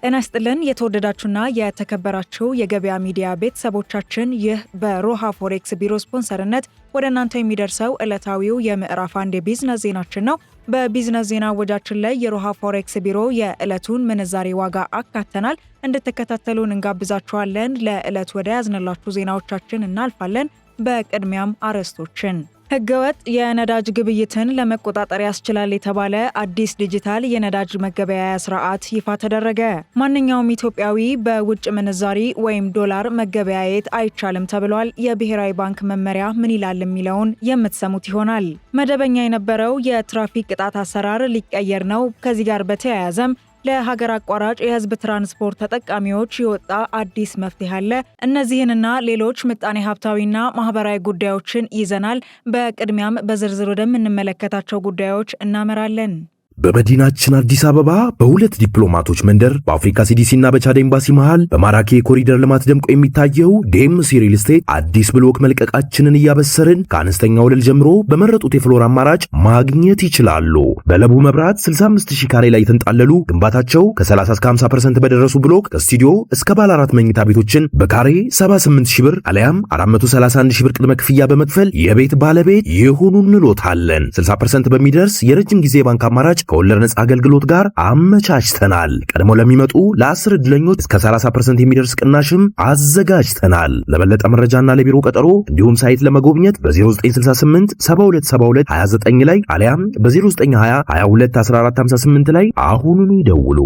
ጤና ይስጥልን የተወደዳችሁና የተከበራችሁ የገበያ ሚዲያ ቤተሰቦቻችን፣ ይህ በሮሃ ፎሬክስ ቢሮ ስፖንሰርነት ወደ እናንተ የሚደርሰው ዕለታዊው የምዕራፍ 1 የቢዝነስ ዜናችን ነው። በቢዝነስ ዜና ወጃችን ላይ የሮሃ ፎሬክስ ቢሮ የዕለቱን ምንዛሬ ዋጋ አካተናል። እንድትከታተሉን እንጋብዛችኋለን። ለዕለቱ ወደ ያዝንላችሁ ዜናዎቻችን እናልፋለን። በቅድሚያም አርዕስቶችን ህገወጥ የነዳጅ ግብይትን ለመቆጣጠር ያስችላል የተባለ አዲስ ዲጂታል የነዳጅ መገበያያ ስርዓት ይፋ ተደረገ። ማንኛውም ኢትዮጵያዊ በውጭ ምንዛሪ ወይም ዶላር መገበያየት አይቻልም ተብሏል። የብሔራዊ ባንክ መመሪያ ምን ይላል የሚለውን የምትሰሙት ይሆናል። መደበኛ የነበረው የትራፊክ ቅጣት አሰራር ሊቀየር ነው። ከዚህ ጋር በተያያዘም ለሀገር አቋራጭ የህዝብ ትራንስፖርት ተጠቃሚዎች የወጣ አዲስ መፍትሄ አለ። እነዚህንና ሌሎች ምጣኔ ሀብታዊና ማህበራዊ ጉዳዮችን ይዘናል። በቅድሚያም በዝርዝር ወደምንመለከታቸው ጉዳዮች እናመራለን። በመዲናችን አዲስ አበባ በሁለት ዲፕሎማቶች መንደር በአፍሪካ ሲዲሲና በቻድ ኤምባሲ መሃል በማራኪ የኮሪደር ልማት ደምቆ የሚታየው ዴምሲ ሪል ስቴት አዲስ ብሎክ መልቀቃችንን እያበሰርን ከአነስተኛ ወለል ጀምሮ በመረጡት የፍሎር አማራጭ ማግኘት ይችላሉ። በለቡ መብራት 65000 ካሬ ላይ የተንጣለሉ ግንባታቸው ከ30 እስከ 50% በደረሱ ብሎክ ከስቱዲዮ እስከ ባለ 4 መኝታ ቤቶችን በካሬ 78000 ብር አለያም 431000 ብር ቅድመ ክፍያ በመክፈል የቤት ባለቤት ይሁኑ እንሎታለን። 60% በሚደርስ የረጅም ጊዜ ባንክ አማራጭ ከወለድ ነጻ አገልግሎት ጋር አመቻችተናል። ቀድሞ ለሚመጡ ለ10 ዕድለኞች እስከ 30% የሚደርስ ቅናሽም አዘጋጅተናል። ለበለጠ መረጃና ለቢሮ ቀጠሮ እንዲሁም ሳይት ለመጎብኘት በ0968 7272 29 ላይ አሊያም በ0920 22 1458 ላይ አሁኑኑ ይደውሉ።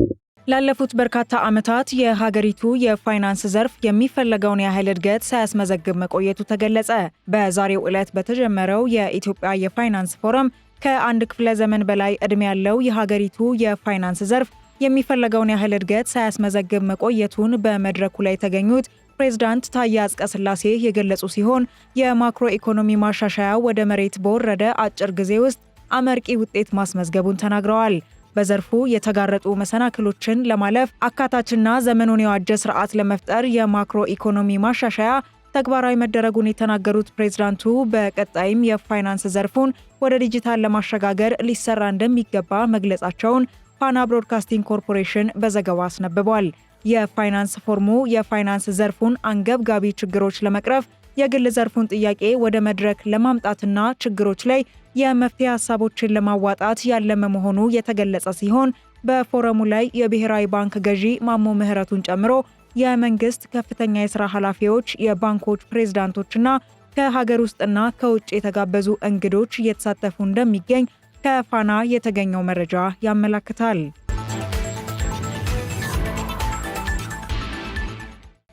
ላለፉት በርካታ ዓመታት የሀገሪቱ የፋይናንስ ዘርፍ የሚፈለገውን ያህል እድገት ሳያስመዘግብ መቆየቱ ተገለጸ። በዛሬው ዕለት በተጀመረው የኢትዮጵያ የፋይናንስ ፎረም ከአንድ ክፍለ ዘመን በላይ ዕድሜ ያለው የሀገሪቱ የፋይናንስ ዘርፍ የሚፈለገውን ያህል እድገት ሳያስመዘግብ መቆየቱን በመድረኩ ላይ የተገኙት ፕሬዝዳንት ታዬ አጽቀሥላሴ የገለጹ ሲሆን የማክሮ ኢኮኖሚ ማሻሻያ ወደ መሬት በወረደ አጭር ጊዜ ውስጥ አመርቂ ውጤት ማስመዝገቡን ተናግረዋል። በዘርፉ የተጋረጡ መሰናክሎችን ለማለፍ አካታችና ዘመኑን የዋጀ ስርዓት ለመፍጠር የማክሮ ኢኮኖሚ ማሻሻያ ተግባራዊ መደረጉን የተናገሩት ፕሬዝዳንቱ በቀጣይም የፋይናንስ ዘርፉን ወደ ዲጂታል ለማሸጋገር ሊሰራ እንደሚገባ መግለጻቸውን ፋና ብሮድካስቲንግ ኮርፖሬሽን በዘገባው አስነብቧል። የፋይናንስ ፎርሙ የፋይናንስ ዘርፉን አንገብጋቢ ችግሮች ለመቅረፍ የግል ዘርፉን ጥያቄ ወደ መድረክ ለማምጣትና ችግሮች ላይ የመፍትሄ ሀሳቦችን ለማዋጣት ያለመ መሆኑ የተገለጸ ሲሆን በፎረሙ ላይ የብሔራዊ ባንክ ገዢ ማሞ ምህረቱን ጨምሮ የመንግስት ከፍተኛ የሥራ ኃላፊዎች፣ የባንኮች ፕሬዝዳንቶችና ከሀገር ውስጥና ከውጭ የተጋበዙ እንግዶች እየተሳተፉ እንደሚገኝ ከፋና የተገኘው መረጃ ያመለክታል።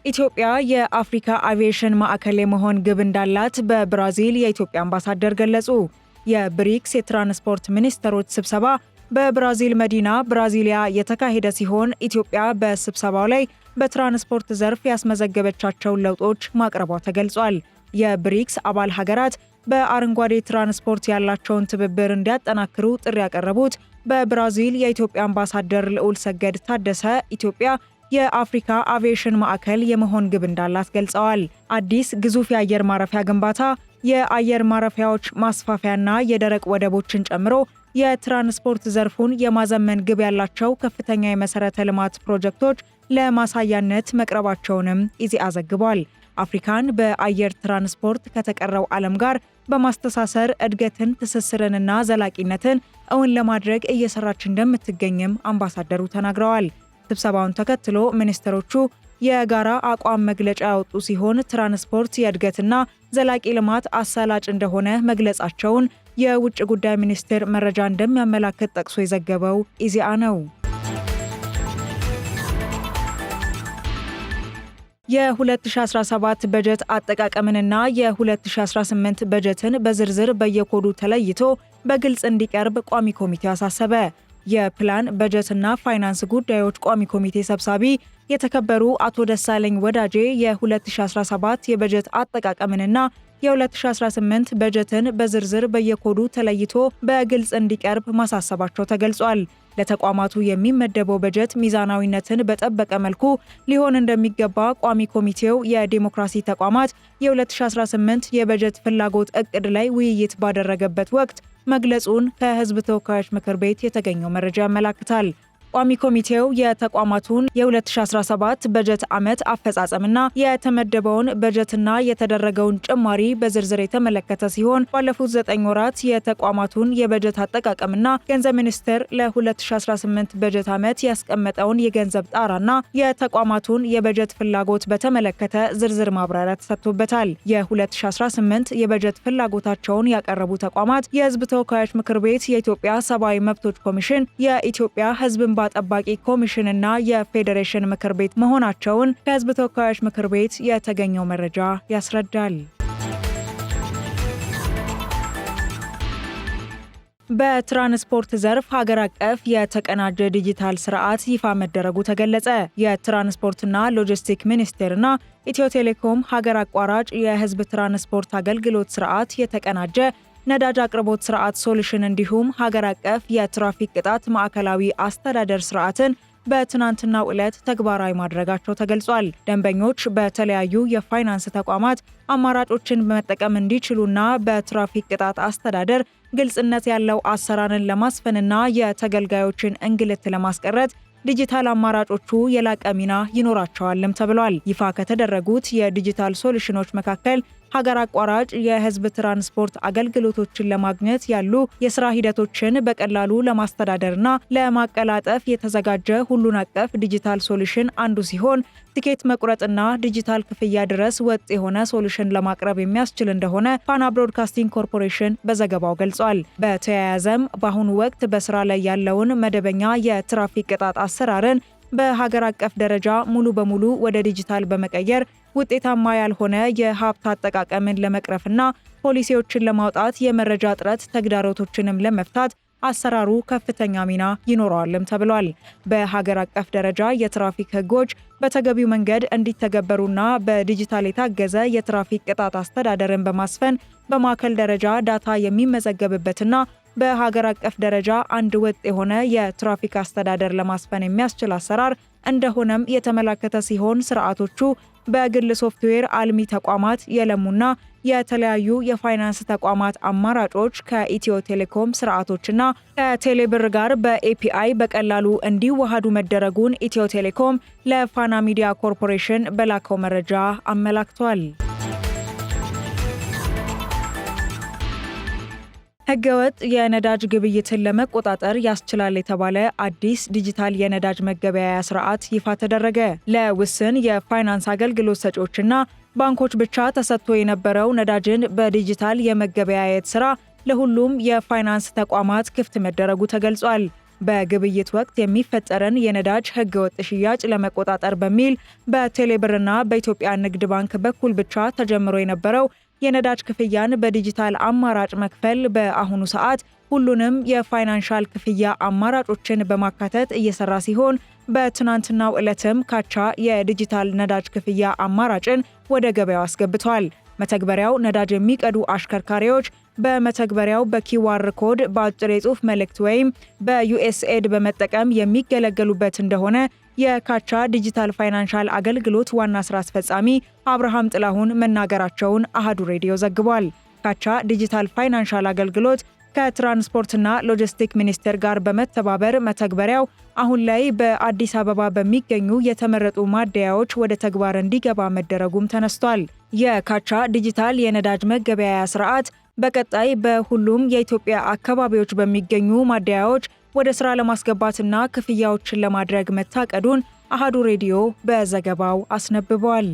ኢትዮጵያ የአፍሪካ አቪዬሽን ማዕከል የመሆን ግብ እንዳላት በብራዚል የኢትዮጵያ አምባሳደር ገለጹ። የብሪክስ የትራንስፖርት ሚኒስትሮች ስብሰባ በብራዚል መዲና ብራዚሊያ የተካሄደ ሲሆን ኢትዮጵያ በስብሰባው ላይ በትራንስፖርት ዘርፍ ያስመዘገበቻቸውን ለውጦች ማቅረቧ ተገልጿል። የብሪክስ አባል ሀገራት በአረንጓዴ ትራንስፖርት ያላቸውን ትብብር እንዲያጠናክሩ ጥሪ ያቀረቡት በብራዚል የኢትዮጵያ አምባሳደር ልዑል ሰገድ ታደሰ ኢትዮጵያ የአፍሪካ አቪዬሽን ማዕከል የመሆን ግብ እንዳላት ገልጸዋል። አዲስ ግዙፍ የአየር ማረፊያ ግንባታ፣ የአየር ማረፊያዎች ማስፋፊያና የደረቅ ወደቦችን ጨምሮ የትራንስፖርት ዘርፉን የማዘመን ግብ ያላቸው ከፍተኛ የመሰረተ ልማት ፕሮጀክቶች ለማሳያነት መቅረባቸውንም ኢዜአ ዘግቧል። አፍሪካን በአየር ትራንስፖርት ከተቀረው ዓለም ጋር በማስተሳሰር እድገትን፣ ትስስርንና ዘላቂነትን እውን ለማድረግ እየሰራች እንደምትገኝም አምባሳደሩ ተናግረዋል። ስብሰባውን ተከትሎ ሚኒስትሮቹ የጋራ አቋም መግለጫ ያወጡ ሲሆን ትራንስፖርት የእድገትና ዘላቂ ልማት አሳላጭ እንደሆነ መግለጻቸውን የውጭ ጉዳይ ሚኒስቴር መረጃ እንደሚያመላክት ጠቅሶ የዘገበው ኢዜአ ነው። የ2017 በጀት አጠቃቀምንና የ2018 በጀትን በዝርዝር በየኮዱ ተለይቶ በግልጽ እንዲቀርብ ቋሚ ኮሚቴው አሳሰበ። የፕላን በጀትና ፋይናንስ ጉዳዮች ቋሚ ኮሚቴ ሰብሳቢ የተከበሩ አቶ ደሳለኝ ወዳጄ የ2017 የበጀት አጠቃቀምንና የ2018 በጀትን በዝርዝር በየኮዱ ተለይቶ በግልጽ እንዲቀርብ ማሳሰባቸው ተገልጿል። ለተቋማቱ የሚመደበው በጀት ሚዛናዊነትን በጠበቀ መልኩ ሊሆን እንደሚገባ ቋሚ ኮሚቴው የዲሞክራሲ ተቋማት የ2018 የበጀት ፍላጎት እቅድ ላይ ውይይት ባደረገበት ወቅት መግለጹን ከሕዝብ ተወካዮች ምክር ቤት የተገኘው መረጃ ያመለክታል። ቋሚ ኮሚቴው የተቋማቱን የ2017 በጀት ዓመት አፈጻጸምና የተመደበውን በጀትና የተደረገውን ጭማሪ በዝርዝር የተመለከተ ሲሆን ባለፉት 9 ወራት የተቋማቱን የበጀት አጠቃቀምና ገንዘብ ሚኒስቴር ለ2018 በጀት ዓመት ያስቀመጠውን የገንዘብ ጣራና የተቋማቱን የበጀት ፍላጎት በተመለከተ ዝርዝር ማብራሪያ ተሰጥቶበታል። የ2018 የበጀት ፍላጎታቸውን ያቀረቡ ተቋማት የሕዝብ ተወካዮች ምክር ቤት፣ የኢትዮጵያ ሰብአዊ መብቶች ኮሚሽን፣ የኢትዮጵያ ሕዝብ እንባ ጠባቂ ኮሚሽን እና የፌዴሬሽን ምክር ቤት መሆናቸውን ከሕዝብ ተወካዮች ምክር ቤት የተገኘው መረጃ ያስረዳል። በትራንስፖርት ዘርፍ ሀገር አቀፍ የተቀናጀ ዲጂታል ስርዓት ይፋ መደረጉ ተገለጸ። የትራንስፖርትና ሎጂስቲክ ሚኒስቴርና ኢትዮ ቴሌኮም ሀገር አቋራጭ የህዝብ ትራንስፖርት አገልግሎት ስርዓት፣ የተቀናጀ ነዳጅ አቅርቦት ስርዓት ሶሉሽን እንዲሁም ሀገር አቀፍ የትራፊክ ቅጣት ማዕከላዊ አስተዳደር ስርዓትን በትናንትናው ዕለት ተግባራዊ ማድረጋቸው ተገልጿል። ደንበኞች በተለያዩ የፋይናንስ ተቋማት አማራጮችን በመጠቀም እንዲችሉና በትራፊክ ቅጣት አስተዳደር ግልጽነት ያለው አሰራርን ለማስፈንና የተገልጋዮችን እንግልት ለማስቀረት ዲጂታል አማራጮቹ የላቀ ሚና ይኖራቸዋልም ተብሏል። ይፋ ከተደረጉት የዲጂታል ሶሉሽኖች መካከል ሀገር አቋራጭ የህዝብ ትራንስፖርት አገልግሎቶችን ለማግኘት ያሉ የስራ ሂደቶችን በቀላሉ ለማስተዳደርና ለማቀላጠፍ የተዘጋጀ ሁሉን አቀፍ ዲጂታል ሶሉሽን አንዱ ሲሆን ቲኬት መቁረጥና ዲጂታል ክፍያ ድረስ ወጥ የሆነ ሶሉሽን ለማቅረብ የሚያስችል እንደሆነ ፋና ብሮድካስቲንግ ኮርፖሬሽን በዘገባው ገልጿል። በተያያዘም በአሁኑ ወቅት በስራ ላይ ያለውን መደበኛ የትራፊክ ቅጣት አሰራርን በሀገር አቀፍ ደረጃ ሙሉ በሙሉ ወደ ዲጂታል በመቀየር ውጤታማ ያልሆነ የሀብት አጠቃቀምን ለመቅረፍና ፖሊሲዎችን ለማውጣት የመረጃ እጥረት ተግዳሮቶችንም ለመፍታት አሰራሩ ከፍተኛ ሚና ይኖረዋልም ተብሏል። በሀገር አቀፍ ደረጃ የትራፊክ ህጎች በተገቢው መንገድ እንዲተገበሩና በዲጂታል የታገዘ የትራፊክ ቅጣት አስተዳደርን በማስፈን በማዕከል ደረጃ ዳታ የሚመዘገብበትና በሀገር አቀፍ ደረጃ አንድ ወጥ የሆነ የትራፊክ አስተዳደር ለማስፈን የሚያስችል አሰራር እንደሆነም የተመላከተ ሲሆን ስርዓቶቹ በግል ሶፍትዌር አልሚ ተቋማት የለሙና የተለያዩ የፋይናንስ ተቋማት አማራጮች ከኢትዮ ቴሌኮም ስርዓቶችና ከቴሌብር ጋር በኤፒአይ በቀላሉ እንዲዋሃዱ መደረጉን ኢትዮ ቴሌኮም ለፋና ሚዲያ ኮርፖሬሽን በላከው መረጃ አመላክቷል። ህገወጥ የነዳጅ ግብይትን ለመቆጣጠር ያስችላል የተባለ አዲስ ዲጂታል የነዳጅ መገበያያ ስርዓት ይፋ ተደረገ። ለውስን የፋይናንስ አገልግሎት ሰጪዎችና ባንኮች ብቻ ተሰጥቶ የነበረው ነዳጅን በዲጂታል የመገበያየት ስራ ለሁሉም የፋይናንስ ተቋማት ክፍት መደረጉ ተገልጿል። በግብይት ወቅት የሚፈጠርን የነዳጅ ህገወጥ ሽያጭ ለመቆጣጠር በሚል በቴሌብርና በኢትዮጵያ ንግድ ባንክ በኩል ብቻ ተጀምሮ የነበረው የነዳጅ ክፍያን በዲጂታል አማራጭ መክፈል በአሁኑ ሰዓት ሁሉንም የፋይናንሻል ክፍያ አማራጮችን በማካተት እየሰራ ሲሆን በትናንትናው ዕለትም ካቻ የዲጂታል ነዳጅ ክፍያ አማራጭን ወደ ገበያው አስገብቷል። መተግበሪያው ነዳጅ የሚቀዱ አሽከርካሪዎች በመተግበሪያው በኪዋር ኮድ በአጭር የጽሑፍ መልእክት ወይም በዩኤስኤድ በመጠቀም የሚገለገሉበት እንደሆነ የካቻ ዲጂታል ፋይናንሻል አገልግሎት ዋና ስራ አስፈጻሚ አብርሃም ጥላሁን መናገራቸውን አሃዱ ሬዲዮ ዘግቧል። ካቻ ዲጂታል ፋይናንሻል አገልግሎት ከትራንስፖርትና ሎጂስቲክ ሚኒስቴር ጋር በመተባበር መተግበሪያው አሁን ላይ በአዲስ አበባ በሚገኙ የተመረጡ ማደያዎች ወደ ተግባር እንዲገባ መደረጉም ተነስቷል። የካቻ ዲጂታል የነዳጅ መገበያያ ስርዓት በቀጣይ በሁሉም የኢትዮጵያ አካባቢዎች በሚገኙ ማደያዎች ወደ ስራ ለማስገባትና ክፍያዎችን ለማድረግ መታቀዱን አሃዱ ሬዲዮ በዘገባው አስነብቧል።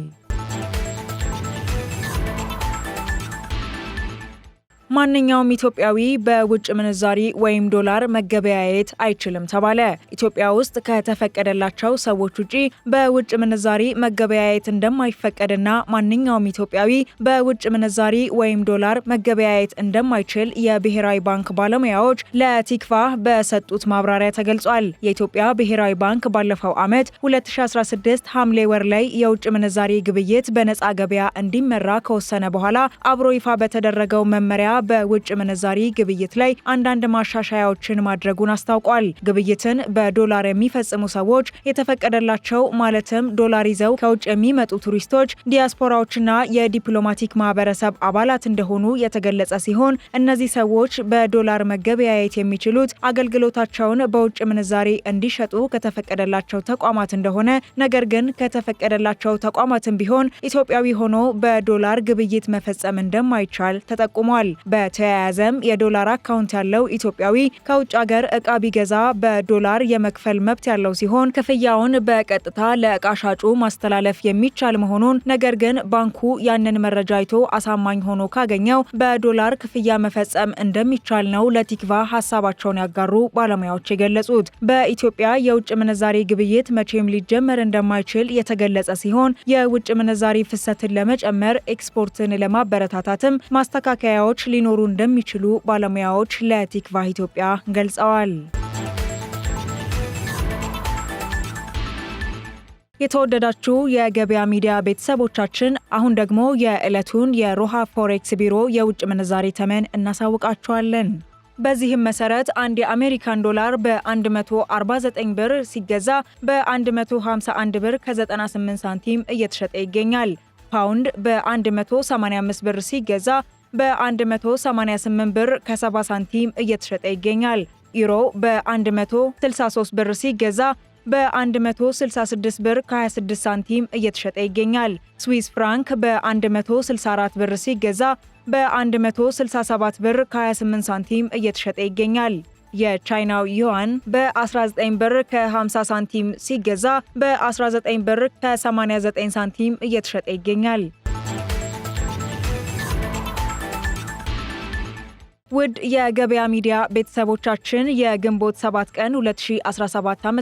ማንኛውም ኢትዮጵያዊ በውጭ ምንዛሪ ወይም ዶላር መገበያየት አይችልም ተባለ። ኢትዮጵያ ውስጥ ከተፈቀደላቸው ሰዎች ውጪ በውጭ ምንዛሪ መገበያየት እንደማይፈቀድና ማንኛውም ኢትዮጵያዊ በውጭ ምንዛሪ ወይም ዶላር መገበያየት እንደማይችል የብሔራዊ ባንክ ባለሙያዎች ለቲክቫህ በሰጡት ማብራሪያ ተገልጿል። የኢትዮጵያ ብሔራዊ ባንክ ባለፈው ዓመት 2016 ሐምሌ ወር ላይ የውጭ ምንዛሪ ግብይት በነፃ ገበያ እንዲመራ ከወሰነ በኋላ አብሮ ይፋ በተደረገው መመሪያ በውጭ ምንዛሪ ግብይት ላይ አንዳንድ ማሻሻያዎችን ማድረጉን አስታውቋል። ግብይትን በዶላር የሚፈጽሙ ሰዎች የተፈቀደላቸው ማለትም ዶላር ይዘው ከውጭ የሚመጡ ቱሪስቶች፣ ዲያስፖራዎችና የዲፕሎማቲክ ማህበረሰብ አባላት እንደሆኑ የተገለጸ ሲሆን እነዚህ ሰዎች በዶላር መገበያየት የሚችሉት አገልግሎታቸውን በውጭ ምንዛሪ እንዲሸጡ ከተፈቀደላቸው ተቋማት እንደሆነ፣ ነገር ግን ከተፈቀደላቸው ተቋማትም ቢሆን ኢትዮጵያዊ ሆኖ በዶላር ግብይት መፈጸም እንደማይቻል ተጠቁሟል። በተያያዘም የዶላር አካውንት ያለው ኢትዮጵያዊ ከውጭ ሀገር እቃ ቢገዛ በዶላር የመክፈል መብት ያለው ሲሆን ክፍያውን በቀጥታ ለእቃ ሻጩ ማስተላለፍ የሚቻል መሆኑን፣ ነገር ግን ባንኩ ያንን መረጃ አይቶ አሳማኝ ሆኖ ካገኘው በዶላር ክፍያ መፈጸም እንደሚቻል ነው ለቲክቫ ሀሳባቸውን ያጋሩ ባለሙያዎች የገለጹት። በኢትዮጵያ የውጭ ምንዛሪ ግብይት መቼም ሊጀመር እንደማይችል የተገለጸ ሲሆን የውጭ ምንዛሪ ፍሰትን ለመጨመር ኤክስፖርትን ለማበረታታትም ማስተካከያዎች ሊኖሩ እንደሚችሉ ባለሙያዎች ለቲክቫ ኢትዮጵያ ገልጸዋል። የተወደዳችሁ የገበያ ሚዲያ ቤተሰቦቻችን አሁን ደግሞ የዕለቱን የሮሃ ፎሬክስ ቢሮ የውጭ ምንዛሪ ተመን እናሳውቃችኋለን። በዚህም መሰረት አንድ የአሜሪካን ዶላር በ149 ብር ሲገዛ በ151 ብር ከ98 ሳንቲም እየተሸጠ ይገኛል። ፓውንድ በ185 ብር ሲገዛ በ188 ብር ከ70 ሳንቲም እየተሸጠ ይገኛል። ዩሮ በ163 ብር ሲገዛ በ166 ብር ከ26 ሳንቲም እየተሸጠ ይገኛል። ስዊስ ፍራንክ በ164 ብር ሲገዛ በ167 ብር ከ28 ሳንቲም እየተሸጠ ይገኛል። የቻይናው ዩዋን በ19 ብር ከ50 ሳንቲም ሲገዛ በ19 ብር ከ89 ሳንቲም እየተሸጠ ይገኛል። ውድ የገበያ ሚዲያ ቤተሰቦቻችን የግንቦት 7 ቀን 2017 ዓ.ም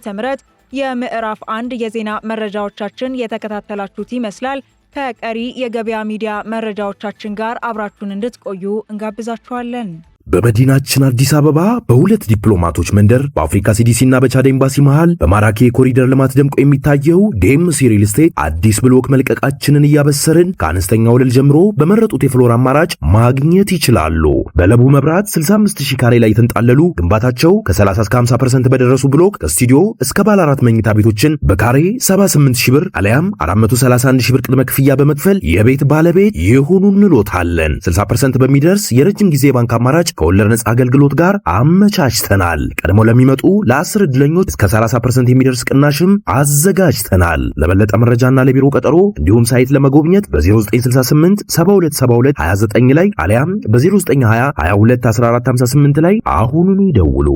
የምዕራፍ 1 የዜና መረጃዎቻችን የተከታተላችሁት ይመስላል። ከቀሪ የገበያ ሚዲያ መረጃዎቻችን ጋር አብራችሁን እንድትቆዩ እንጋብዛችኋለን። በመዲናችን አዲስ አበባ በሁለት ዲፕሎማቶች መንደር በአፍሪካ ሲዲሲና በቻድ ኤምባሲ መሃል በማራኪ የኮሪደር ልማት ደምቆ የሚታየው ዴምሲ ሪል ስቴት አዲስ ብሎክ መልቀቃችንን እያበሰርን ከአነስተኛ ወለል ጀምሮ በመረጡት የፍሎር አማራጭ ማግኘት ይችላሉ። በለቡ መብራት 65000 ካሬ ላይ የተንጣለሉ ግንባታቸው ከ30 እስከ 50% በደረሱ ብሎክ ከስቱዲዮ እስከ ባለ 4 መኝታ ቤቶችን በካሬ 78000 ብር አለያም 431000 ብር ቅድመ ክፍያ በመክፈል የቤት ባለቤት ይሁኑ እንሎታለን። 60% በሚደርስ የረጅም ጊዜ ባንክ አማራጭ ከወለድ ነጻ አገልግሎት ጋር አመቻችተናል። ቀድሞ ለሚመጡ ለ10 ዕድለኞች እስከ 30% የሚደርስ ቅናሽም አዘጋጅተናል። ለበለጠ መረጃና ለቢሮ ቀጠሮ እንዲሁም ሳይት ለመጎብኘት በ0968 7272 29 ላይ አሊያም በ0920 22 1458 ላይ አሁኑኑ ይደውሉ።